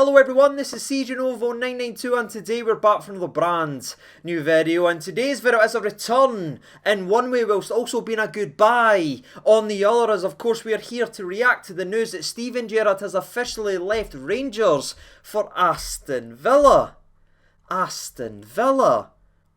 Hello everyone, this is CJNovo992 and today we're back for another brand new video, and today's video is a return in one way whilst also being a goodbye on the other, as of course we are here to react to the news that Steven Gerrard has officially left Rangers for Aston Villa. Aston Villa.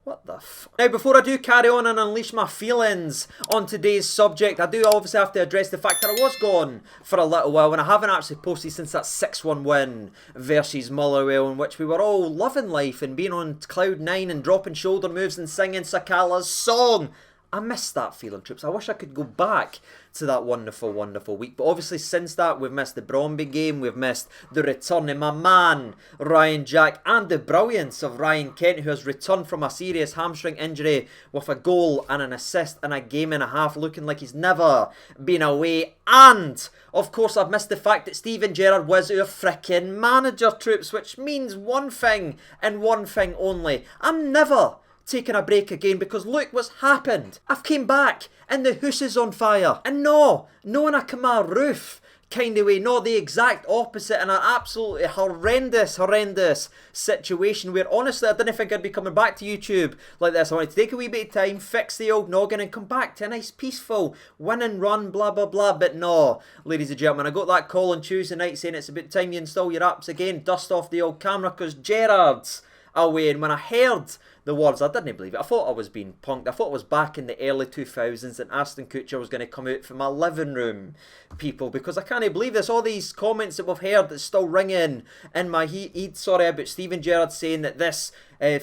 What the f... Now, before I do carry on and unleash my feelings on today's subject, I do obviously have to address the fact that I was gone for a little while and I haven't actually posted since that 6-1 win versus Motherwell, in which we were all loving life and being on cloud nine and dropping shoulder moves and singing Sakala's song. I miss that feeling, troops. I wish I could go back to that wonderful, wonderful week. But obviously since that, we've missed the Bromby game. We've missed the return of my man, Ryan Jack, and the brilliance of Ryan Kent, who has returned from a serious hamstring injury with a goal and an assist in a game and a half, looking like he's never been away. And, of course, I've missed the fact that Steven Gerrard was our frickin' manager, troops, which means one thing and one thing only. I'm never taking a break again, because look what's happened. I've came back and the house is on fire. And no in a Kamar roof kind of way, not the exact opposite, in an absolutely horrendous situation where honestly I didn't think I'd be coming back to YouTube like this. I wanted to take a wee bit of time, fix the old noggin and come back to a nice peaceful win and run, blah blah blah. But no, ladies and gentlemen, I got that call on Tuesday night saying it's about time you install your apps again, dust off the old camera because Gerrard's away. And when I heard the words, I didn't believe it. I thought I was being punked. I thought I was back in the early 2000s and Aston Kutcher was going to come out from my living room, people, because I can't believe this. All these comments that we've heard that's still ringing in my head, sorry, about Steven Gerrard saying that this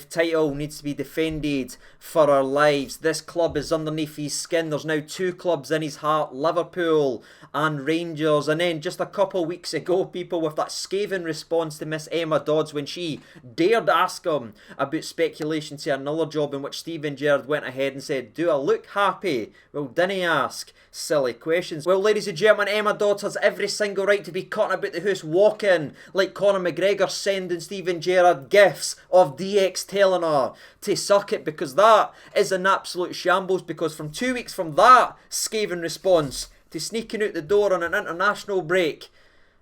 title needs to be defended for our lives. This club is underneath his skin. There's now two clubs in his heart, Liverpool and Rangers. And then just a couple weeks ago, people, with that scathing response to Miss Emma Dodds when she dared ask him about speculation to another job, in which Steven Gerrard went ahead and said, "Do I look happy?" Well, didn't he ask silly questions? Well, ladies and gentlemen, Emma Dodds has every single right to be cutting about the house, walking like Conor McGregor, sending Steven Gerrard gifts of DX telling her to suck it, because that is an absolute shambles. Because from 2 weeks from that scathing response to sneaking out the door on an international break,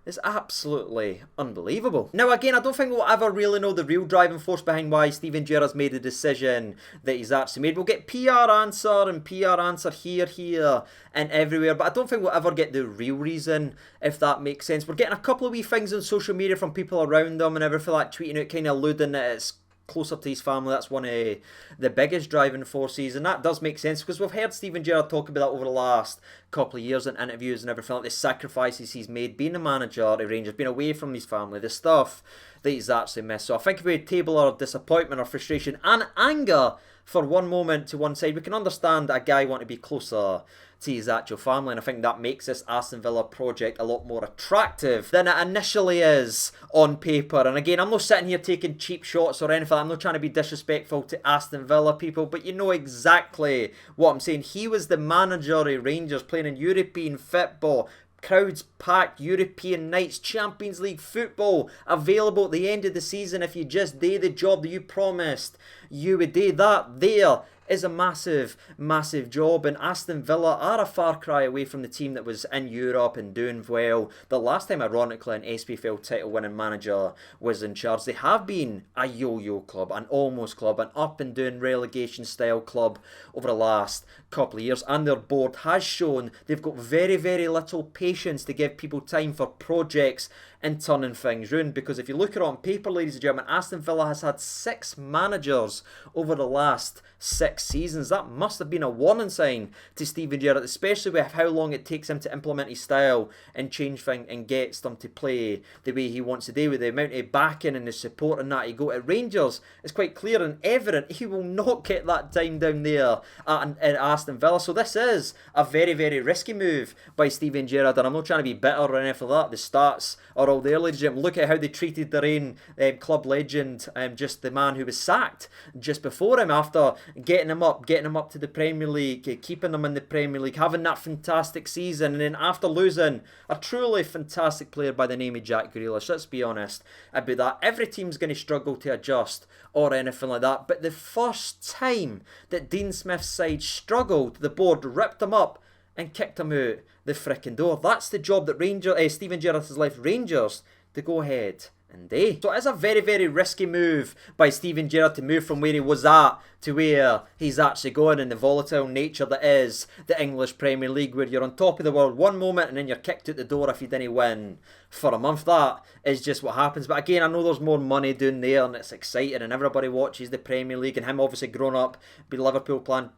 it's absolutely unbelievable. Now again, I don't think we'll ever really know the real driving force behind why Steven Gerrard's made the decision that he's actually made. We'll get PR answer and PR answer here and everywhere, but I don't think we'll ever get the real reason, if that makes sense. We're getting a couple of wee things on social media from people around him and everything, like tweeting out, kind of alluding that it's closer to his family. That's one of the biggest driving forces, and that does make sense, because we've heard Steven Gerrard talk about that over the last couple of years in interviews and everything, like the sacrifices he's made being a manager at Rangers, being away from his family, the stuff that he's actually missed. So I think if we table our disappointment or frustration and anger for one moment to one side, we can understand a guy wanting to be closer to his actual family, and I think that makes this Aston Villa project a lot more attractive than it initially is on paper. And again, I'm not sitting here taking cheap shots or anything. I'm not trying to be disrespectful to Aston Villa, people, but you know exactly what I'm saying. He was the manager of Rangers, playing in European football, crowds packed, European nights, Champions League football available at the end of the season if you just did the job that you promised you would do. That there is a massive job, and Aston Villa are a far cry away from the team that was in Europe and doing well the last time, ironically, an SPFL title winning manager was in charge. They have been a yo-yo club, an almost club, an up and down relegation style club over the last couple of years, and their board has shown they've got very little patience to give people time for projects and turning things round. Because if you look at it on paper, ladies and gentlemen, Aston Villa has had 6 managers over the last 6 seasons. That must have been a warning sign to Steven Gerrard, especially with how long it takes him to implement his style and change things and gets them to play the way he wants to do, with the amount of backing and the support and that he got at Rangers. It's quite clear and evident he will not get that time down there at Aston Villa. So this is a very risky move by Steven Gerrard, and I'm not trying to be bitter or anything like that. The stats are all there, ladies and gentlemen. Look at how they treated their own club legend, just the man who was sacked just before him, after getting him up to the Premier League, keeping him in the Premier League, having that fantastic season, and then after losing a truly fantastic player by the name of Jack Grealish. Let's be honest about that. Every team's going to struggle to adjust or anything like that, but the first time that Dean Smith's side struggled, the board ripped him up and kicked him out the frickin' door. That's the job that Steven Gerrard has left Rangers to go ahead Indeed. So it's a very, very risky move by Steven Gerrard to move from where he was at to where he's actually going, and the volatile nature that is the English Premier League, where you're on top of the world one moment and then you're kicked out the door if you didn't win for a month. That is just what happens. But again, I know there's more money down there and it's exciting and everybody watches the Premier League, and him obviously grown up, be Liverpool fan,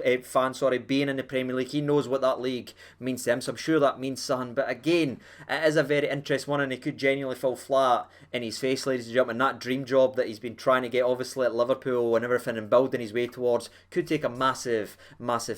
being in the Premier League, he knows what that league means to him, so I'm sure that means something. But again, it is a very interesting one, and he could genuinely fall flat in his face, ladies and gentlemen. That dream job that he's been trying to get obviously at Liverpool and everything and building his way towards could take a massive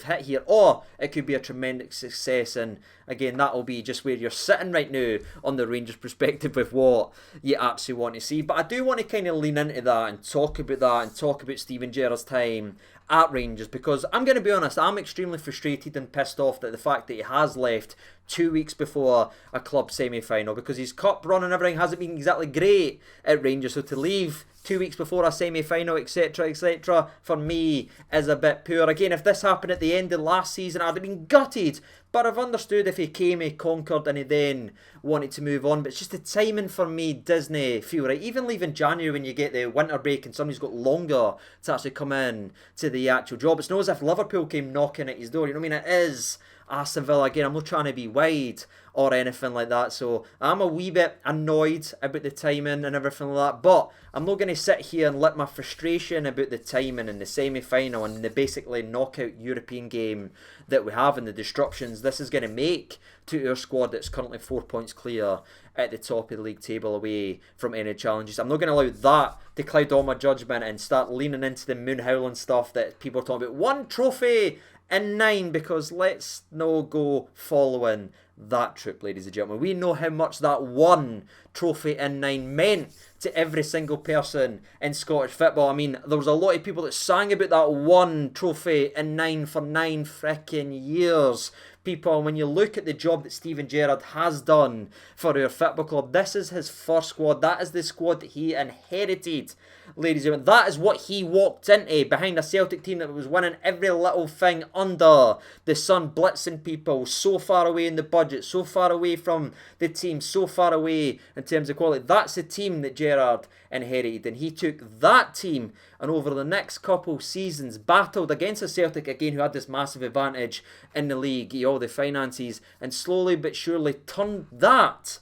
hit here, or it could be a tremendous success. And again, that'll be just where you're sitting right now on the Rangers perspective with what you actually want to see. But I do want to kind of lean into that and talk about Steven Gerrard's time at Rangers, because I'm going to be honest, I'm extremely frustrated and pissed off at the fact that he has left 2 weeks before a club semi-final, because his cup run and everything hasn't been exactly great at Rangers. So to leave 2 weeks before a semi-final, etc, etc, for me is a bit poor. Again, if this happened at the end of last season, I'd have been gutted, but I've understood if he came, he conquered, and he then wanted to move on. But it's just the timing for me doesn't feel right. Even leaving January when you get the winter break and somebody's got longer to actually come in to the actual job. It's not as if Liverpool came knocking at his door, you know what I mean? It is Aston Villa. Again, I'm not trying to be wide or anything like that, so I'm a wee bit annoyed about the timing and everything like that, but I'm not going to sit here and let my frustration about the timing and the semi-final and the basically knockout European game that we have and the disruptions this is going to make to our squad that's currently 4 points clear at the top of the league table away from any challenges. I'm not going to allow that to cloud all my judgment and start leaning into the moon howling stuff that people are talking about. 1 trophy in 9, because let's no go following that troop, ladies and gentlemen. We know how much that 1 trophy in 9 meant to every single person in Scottish football. I mean, there was a lot of people that sang about that 1 trophy in 9 for 9 freaking years. People, when you look at the job that Steven Gerrard has done for our football club, this is his first squad. That is the squad that he inherited, ladies and gentlemen. That is what he walked into behind a Celtic team that was winning every little thing under the sun, blitzing people so far away in the budget, so far away from the team, so far away in terms of quality. That's the team that Gerrard inherited, and he took that team and over the next couple seasons battled against a Celtic again who had this massive advantage in the league, all the finances, and slowly but surely turned that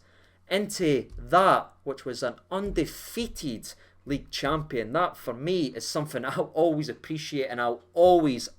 into that which was an undefeated league champion. That for me is something I'll always appreciate and I'll always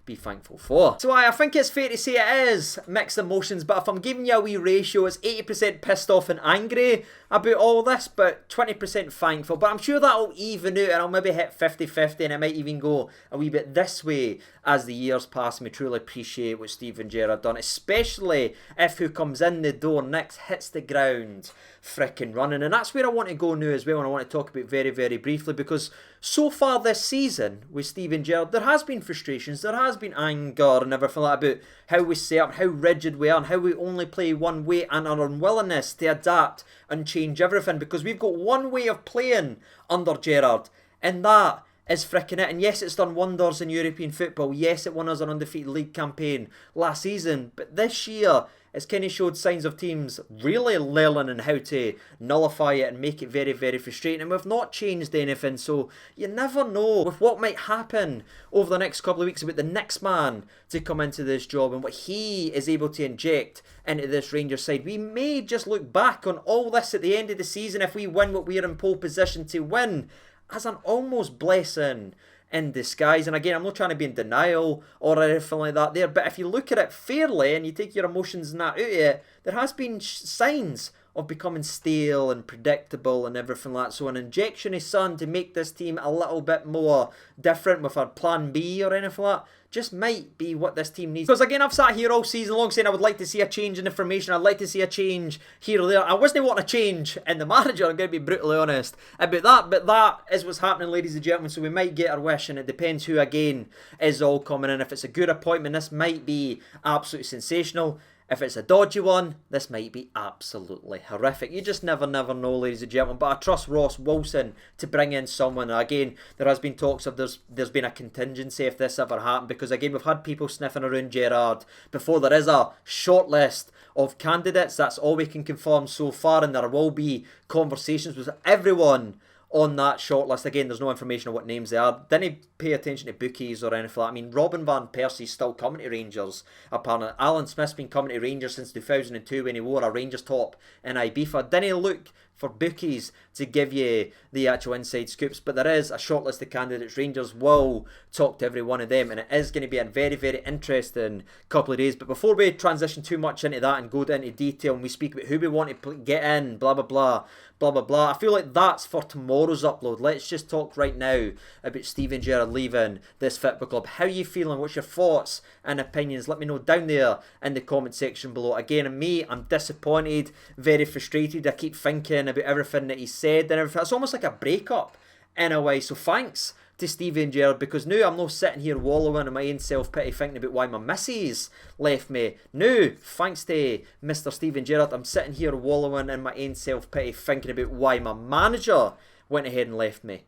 be thankful for. So I think it's fair to say it is mixed emotions, but if I'm giving you a wee ratio, it's 80% pissed off and angry about all this, but 20% thankful. But I'm sure that'll even out and I'll maybe hit 50-50 and it might even go a wee bit this way as the years pass and we truly appreciate what Steven Gerrard done, especially if who comes in the door next hits the ground frickin' running. And that's where I want to go now as well, and I want to talk about very, very briefly, because so far this season with Steven Gerrard, there has been frustrations, there has been anger and everything like that about how we set up, how rigid we are, and how we only play one way, and our unwillingness to adapt and change everything, because we've got one way of playing under Gerrard, and that is frickin' it. And yes, it's done wonders in European football. Yes, it won us an undefeated league campaign last season, but this year it's kind of showed signs of teams really learning how to nullify it and make it very, very frustrating. And we've not changed anything, so you never know with what might happen over the next couple of weeks about the next man to come into this job and what he is able to inject into this Rangers side. We may just look back on all this at the end of the season, if we win what we're in pole position to win, as an almost blessing in disguise. And again, I'm not trying to be in denial or anything like that there, but if you look at it fairly and you take your emotions and that out of it, there has been signs of becoming stale and predictable and everything like that. So an injection of sun to make this team a little bit more different with our plan B or anything like that just might be what this team needs. Because again, I've sat here all season long saying I would like to see a change in the formation, I'd like to see a change here or there. I wasn't wanting a change in the manager, I'm going to be brutally honest about that, but that is what's happening, ladies and gentlemen, so we might get our wish, and it depends who again is all coming in. If it's a good appointment, this might be absolutely sensational. If it's a dodgy one, this might be absolutely horrific. You just never know, ladies and gentlemen. But I trust Ross Wilson to bring in someone. Again, there has been talks of there's been a contingency if this ever happened, because again, we've had people sniffing around Gerrard before there is a shortlist of candidates. That's all we can confirm so far, and there will be conversations with everyone on that shortlist. Again, there's no information on what names they are. Didn't pay attention to bookies or anything like that. I mean, Robin Van Persie's still coming to Rangers, apparently. Alan Smith's been coming to Rangers since 2002 when he wore a Rangers top in Ibiza. Didn't look for bookies to give you the actual inside scoops, but there is a short list of candidates. Rangers will talk to every one of them, and it is going to be a very interesting couple of days. But before we transition too much into that and go into detail and we speak about who we want to get in, blah blah blah, I feel like that's for tomorrow's upload. Let's just talk right now about Steven Gerrard leaving this football club. How are you feeling? What's your thoughts and opinions? Let me know down there in the comment section below. Again, me, I'm disappointed, very frustrated. I keep thinking about everything that he said and everything. It's almost like a breakup in a way. So thanks to Steven Gerrard, because now I'm not sitting here wallowing in my own self-pity thinking about why my missus left me. No, thanks to Mr. Steven Gerrard, I'm sitting here wallowing in my own self-pity thinking about why my manager went ahead and left me.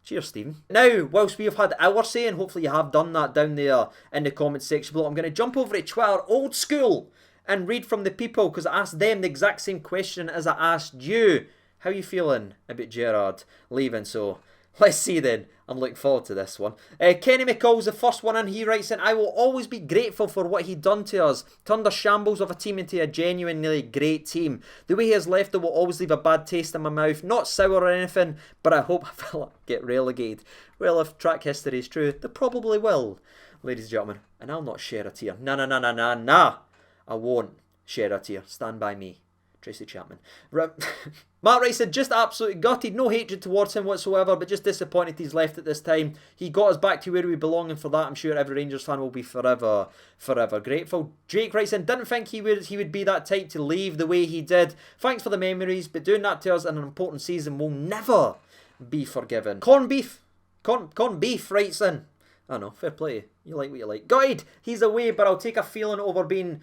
Cheers, Stephen. Now, whilst we have had our say, and hopefully you have done that down there in the comment section below, I'm going to jump over to Twitter, old school, and read from the people, because I asked them the exact same question as I asked you. How are you feeling about Gerrard leaving? So, let's see then. I'm looking forward to this one. Kenny McCall's the first one in. He writes in, I will always be grateful for what he done to us. Turned a shambles of a team into a genuinely great team. The way he has left it will always leave a bad taste in my mouth. Not sour or anything, but I hope Villa get relegated. Well, if track history is true, they probably will, ladies and gentlemen. And I'll not shed a tear. Nah. I won't shed a tear. Stand by me. Tracy Chapman. Matt Wright said, just absolutely gutted, no hatred towards him whatsoever, but just disappointed he's left at this time. He got us back to where we belong, and for that I'm sure every Rangers fan will be forever grateful. Jake writes in, didn't think he would be that type to leave the way he did. Thanks for the memories, but doing that to us in an important season will never be forgiven. Corn Beef writes in, I know, fair play. You like what you like. Guide, he's away, but I'll take that feeling over being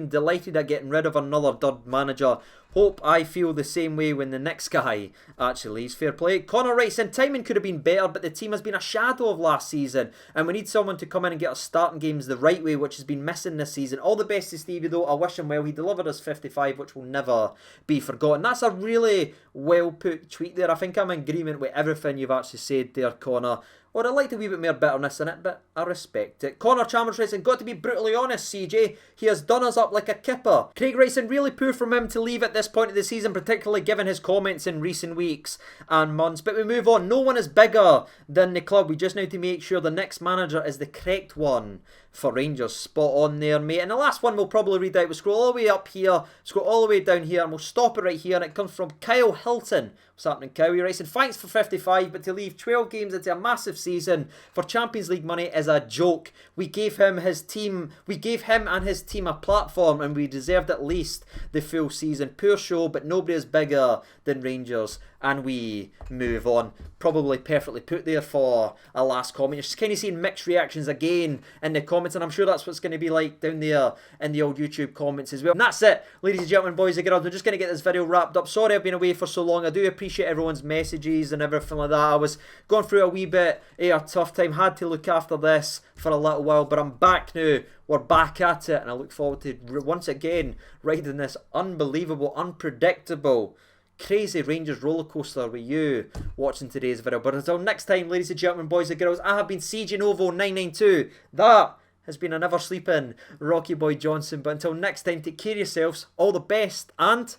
delighted at getting rid of another dud manager. Hope I feel the same way when the next guy actually leaves. Fair play. Connor writes in, timing could have been better, but the team has been a shadow of last season, and we need someone to come in and get us starting games the right way, which has been missing this season. All the best to Stevie though. I wish him well. He delivered us 55, which will never be forgotten. That's a really well put tweet there. I think I'm in agreement with everything you've actually said there, Connor. Or I'd like a wee bit more bitterness in it, but I respect it. Connor Chalmers writes in, got to be brutally honest, CJ. He has done us up like a kipper. Craig writes in, really poor from him to leave at this point of the season, particularly given his comments in recent weeks and months. But we move on. No one is bigger than the club. We just need to make sure the next manager is the correct one for Rangers. Spot on there, mate. And the last one we'll probably read out. We'll scroll all the way up here, scroll all the way down here, and we'll stop it right here. And it comes from Kyle Hilton. What's happening, Kyle? He writes in, thanks for 55, but to leave 12 games into a massive season for Champions League money is a joke. We gave him and his team a platform, and we deserved at least the full season. Poor show, but nobody is bigger than Rangers. And we move on. Probably perfectly put there for a last comment. You're just kind of seeing mixed reactions again in the comments, and I'm sure that's what's going to be like down there in the old YouTube comments as well. And that's it, ladies and gentlemen, boys and girls. We're just going to get this video wrapped up. Sorry I've been away for so long. I do appreciate everyone's messages and everything like that. I was going through a wee bit of a tough time. Had to look after this for a little while, but I'm back now. We're back at it, and I look forward to once again riding this unbelievable, unpredictable, crazy Rangers roller coaster with you watching today's video. But until next time, ladies and gentlemen, boys and girls, I have been CJ Novo 992. That has been a never sleeping Rocky Boy Johnson. But until next time, take care of yourselves, all the best, and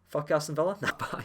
fuck Aston Villa. Bye.